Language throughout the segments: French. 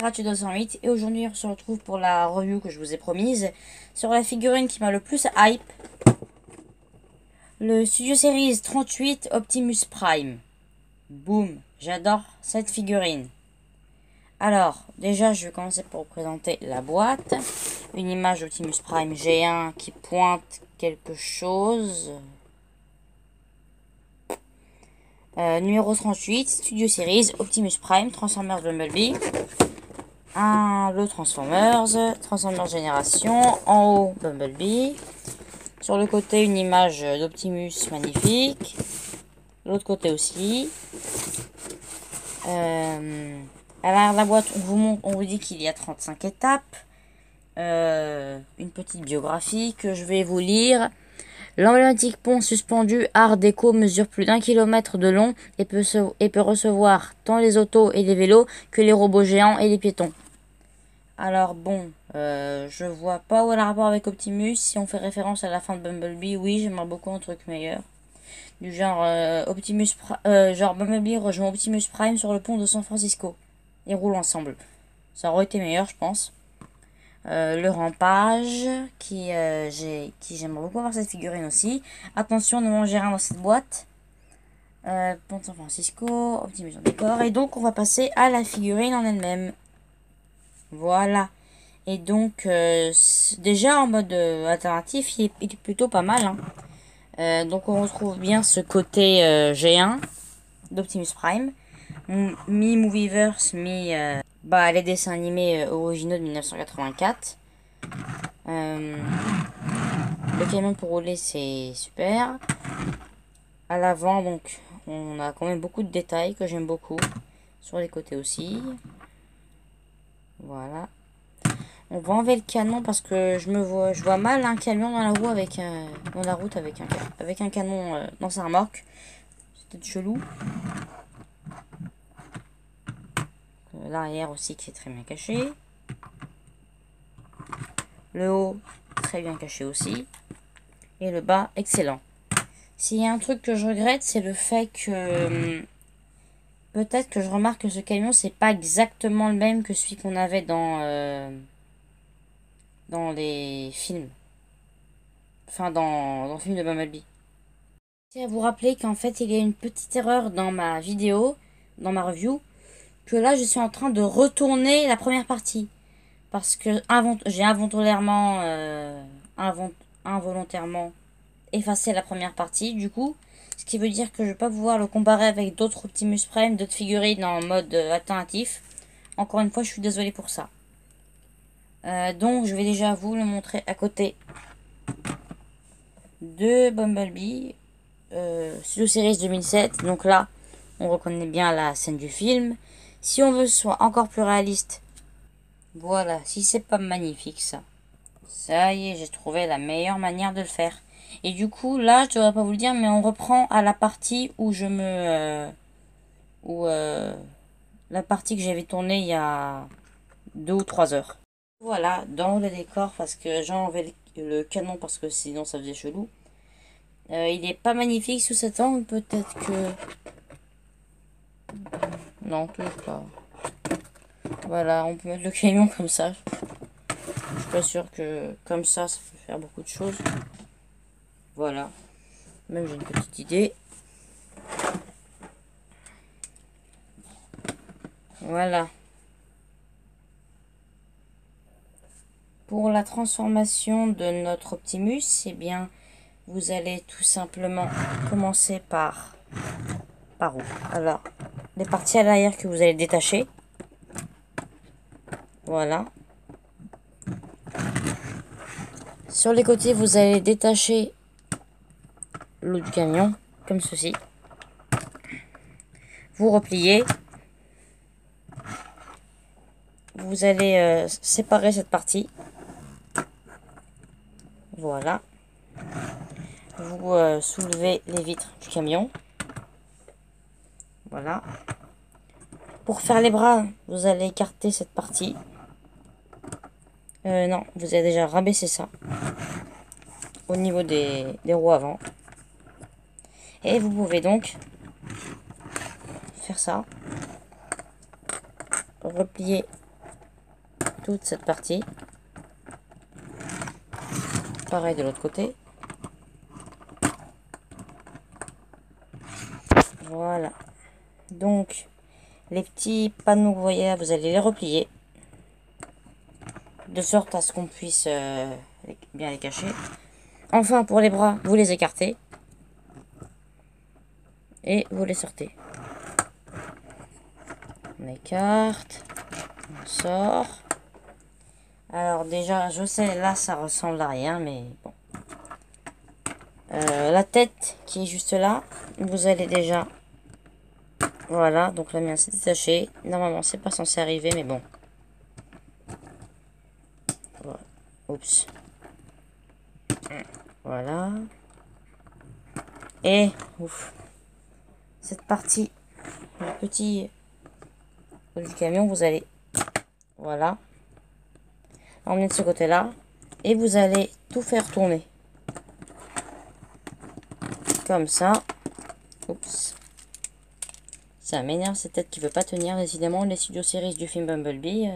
Ratu208 et aujourd'hui on se retrouve pour la review que je vous ai promise sur la figurine qui m'a le plus hype, le Studio Series 38 Optimus Prime. Boum, j'adore cette figurine. Alors déjà je vais commencer pour vous présenter la boîte. Une image d'Optimus Prime G1 qui pointe quelque chose. Numéro 38, Studio Series, Optimus Prime, Transformers Bumblebee. Le Transformers Génération, en haut Bumblebee. Sur le côté, une image d'Optimus magnifique. De l'autre côté aussi. À l'arrière de la boîte, on vous dit qu'il y a 35 étapes. Une petite biographie que je vais vous lire. L'emblématique pont suspendu Art déco mesure plus d'1 kilomètre de long et peut recevoir tant les autos et les vélos que les robots géants et les piétons. Alors bon, je vois pas où est le rapport avec Optimus. Si on fait référence à la fin de Bumblebee, oui, j'aimerais beaucoup un truc meilleur. Du genre genre Bumblebee rejoint Optimus Prime sur le pont de San Francisco. Ils roulent ensemble. Ça aurait été meilleur, je pense. Le rampage qui j'aimerais beaucoup avoir cette figurine aussi. Attention, ne mangez rien dans cette boîte. Pont de San Francisco, Optimus en décor. Et donc on va passer à la figurine en elle-même. Voilà. Et donc déjà en mode alternatif il est plutôt pas mal, hein. Donc on retrouve bien ce côté G1 d'Optimus Prime, mi-Movieverse, les dessins animés originaux de 1984. Le camion pour rouler, c'est super. À l'avant, donc, on a quand même beaucoup de détails que j'aime beaucoup. Sur les côtés aussi. Voilà. On va enlever le canon parce que je vois mal un camion dans la route avec un canon dans sa remorque. C'est peut-être chelou. L'arrière aussi qui est très bien caché. Le haut très bien caché aussi. Et le bas excellent. S'il y a un truc que je regrette, c'est le fait que peut-être que je remarque que ce camion c'est pas exactement le même que celui qu'on avait dans les films. Enfin dans le film de Bumblebee. Je à vous rappeler qu'en fait il y a une petite erreur dans ma vidéo, dans ma review. Que là je suis en train de retourner la première partie parce que j'ai involontairement effacé la première partie du coup, ce qui veut dire que je vais pas pouvoir le comparer avec d'autres Optimus Prime, d'autres figurines en mode alternatif. Encore une fois je suis désolée pour ça. Donc je vais déjà vous le montrer à côté de Bumblebee, Studio Series 2007. Donc là on reconnaît bien la scène du film. Si on veut soit encore plus réaliste, voilà, si c'est pas magnifique ça. Ça y est, j'ai trouvé la meilleure manière de le faire. Et du coup, là, je devrais pas vous le dire, mais on reprend à la partie où la partie que j'avais tournée il y a 2 ou 3 heures. Voilà, dans le décor, parce que j'ai enlevé le canon parce que sinon ça faisait chelou. Il est pas magnifique sous cet angle, peut-être que... Non, toujours pas. Voilà, on peut mettre le camion comme ça. Je suis pas sûre que comme ça peut faire beaucoup de choses. Voilà. Même j'ai une petite idée. Voilà. Pour la transformation de notre Optimus, eh bien, vous allez tout simplement commencer par où? Alors, les parties à l'arrière que vous allez détacher. Voilà. Sur les côtés, vous allez détacher l'eau du camion, comme ceci. Vous repliez. Vous allez séparer cette partie. Voilà. Vous soulevez les vitres du camion. Voilà. Pour faire les bras, vous allez écarter cette partie. Non, vous avez déjà rabaissé ça. Au niveau des roues avant. Et vous pouvez donc faire ça. Replier toute cette partie. Pareil de l'autre côté. Voilà. Donc, les petits panneaux que vous voyez là, vous allez les replier. De sorte à ce qu'on puisse bien les cacher. Enfin, pour les bras, vous les écartez. Et vous les sortez. On écarte. On sort. Alors déjà, je sais, là, ça ressemble à rien, mais bon. La tête qui est juste là, vous allez déjà... Voilà, donc la mienne s'est détachée. Normalement, c'est pas censé arriver, mais bon. Voilà. Oups. Voilà. Et, ouf. Cette partie, le petit du camion, vous allez... Voilà. Emmener de ce côté-là. Et vous allez tout faire tourner. Comme ça. Oups. Ça m'énerve cette tête qui veut pas tenir. Décidément, les studios series du film Bumblebee.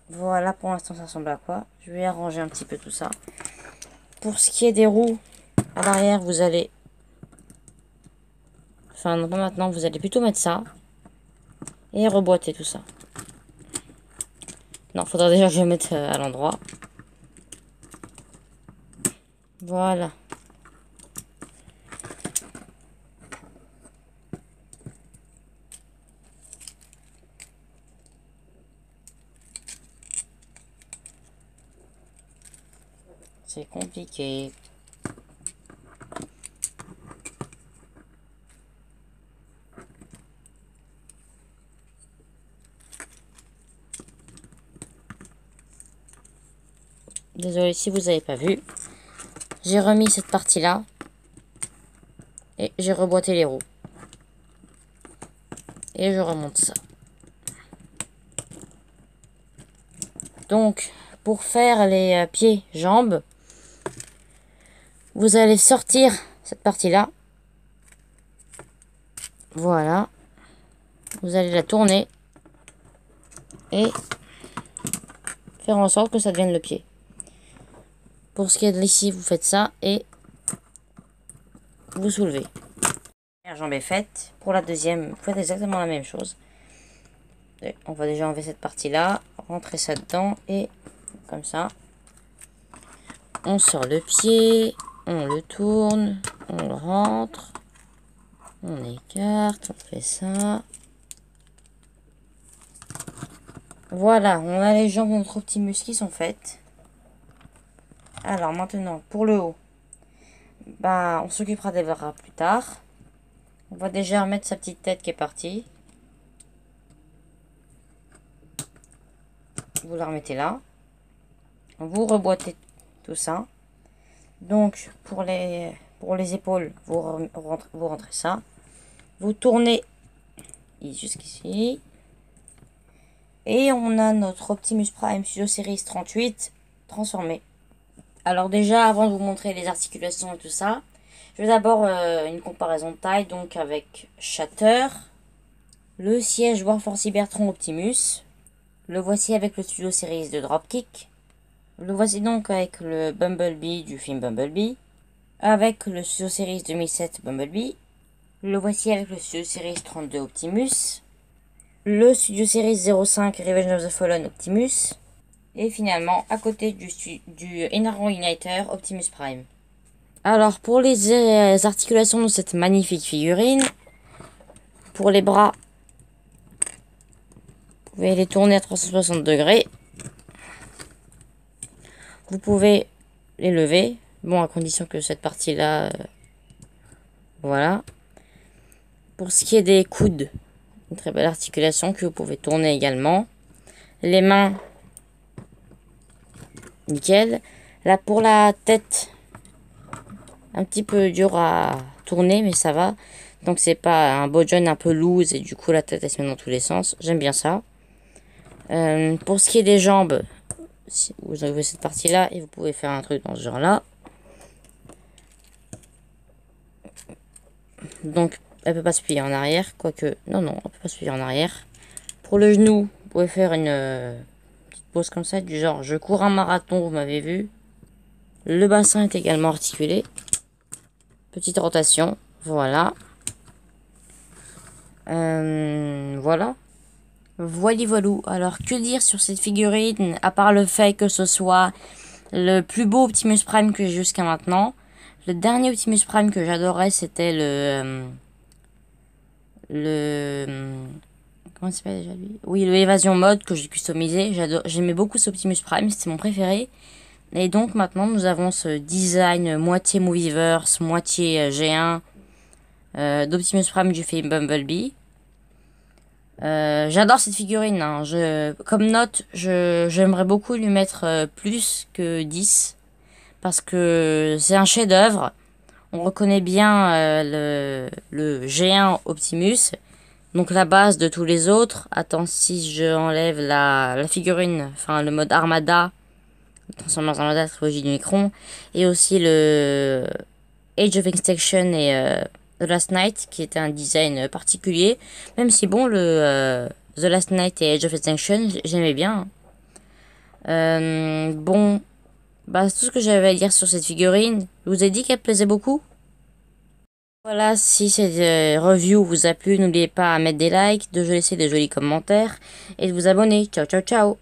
Voilà, pour l'instant, ça ressemble à quoi. Je vais arranger un petit peu tout ça. Pour ce qui est des roues, à l'arrière, vous allez... Enfin, non, pas maintenant. Vous allez plutôt mettre ça. Et reboîter tout ça. Non, faudra déjà que je le mette à l'endroit. Voilà. C'est compliqué. Désolé si vous n'avez pas vu. J'ai remis cette partie-là. Et j'ai reboîté les roues. Et je remonte ça. Donc, pour faire les pieds, jambes, vous allez sortir cette partie-là. Voilà. Vous allez la tourner. Et faire en sorte que ça devienne le pied. Pour ce qui est de l'ici, vous faites ça et vous soulevez. La première jambe est faite. Pour la deuxième, vous faites exactement la même chose. Et on va déjà enlever cette partie-là, rentrer ça dedans et comme ça. On sort le pied, on le tourne, on le rentre, on écarte, on fait ça. Voilà, on a les jambes de notre Optimus qui sont faites. Alors maintenant, pour le haut, bah, on s'occupera des bras plus tard. On va déjà remettre sa petite tête qui est partie. Vous la remettez là. Vous reboîtez tout ça. Donc, pour les épaules, vous rentrez ça. Vous tournez jusqu'ici. Et on a notre Optimus Prime Studio Series 38 transformé. Alors déjà, avant de vous montrer les articulations et tout ça, je vais d'abord une comparaison de taille, donc avec Shatter, le siège Warforce Cybertron Optimus, le voici avec le Studio Series de Dropkick, le voici donc avec le Bumblebee du film Bumblebee, avec le Studio Series 2007 Bumblebee, le voici avec le Studio Series 32 Optimus, le Studio Series 05 Revenge of the Fallen Optimus, et finalement à côté du Energon Uniter Optimus Prime. Alors pour les articulations de cette magnifique figurine, pour les bras, vous pouvez les tourner à 360 degrés. Vous pouvez les lever, bon à condition que cette partie-là, voilà. Pour ce qui est des coudes, une très belle articulation que vous pouvez tourner également. Les mains, nickel. Là pour la tête, un petit peu dur à tourner, mais ça va. Donc c'est pas un bodjon un peu loose et du coup la tête elle se met dans tous les sens. J'aime bien ça. Pour ce qui est des jambes, vous avez cette partie là et vous pouvez faire un truc dans ce genre là. Donc Elle peut pas se plier en arrière, quoique... Non, non, elle peut pas se plier en arrière. Pour le genou, vous pouvez faire une petite pose comme ça, du genre, je cours un marathon, vous m'avez vu. Le bassin est également articulé. Petite rotation, voilà. Voilà. Voilou. Alors, que dire sur cette figurine, à part le fait que ce soit le plus beau Optimus Prime que j'ai jusqu'à maintenant. Le dernier Optimus Prime que j'adorais, c'était comment ça s'appelle déjà lui? Oui, le Évasion Mode que j'ai customisé. J'aimais beaucoup ce Optimus Prime, c'était mon préféré. Et donc maintenant, nous avons ce design moitié Movieverse, moitié G1 d'Optimus Prime du film Bumblebee. J'adore cette figurine. Hein. Comme note, j'aimerais beaucoup lui mettre plus que 10. Parce que c'est un chef-d'œuvre. On reconnaît bien le G1 Optimus. Donc la base de tous les autres. Attends, si je enlève la figurine, enfin le mode Armada, Transformers Armada, trilogie du Necron, et aussi le Age of Extinction et The Last Night, qui était un design particulier. Même si bon, The Last Night et Age of Extinction, j'aimais bien. Bon, bah c'est tout ce que j'avais à dire sur cette figurine. Je vous ai dit qu'elle plaisait beaucoup. Voilà, si cette review vous a plu, n'oubliez pas à mettre des likes, de laisser des jolis commentaires et de vous abonner. Ciao, ciao, ciao!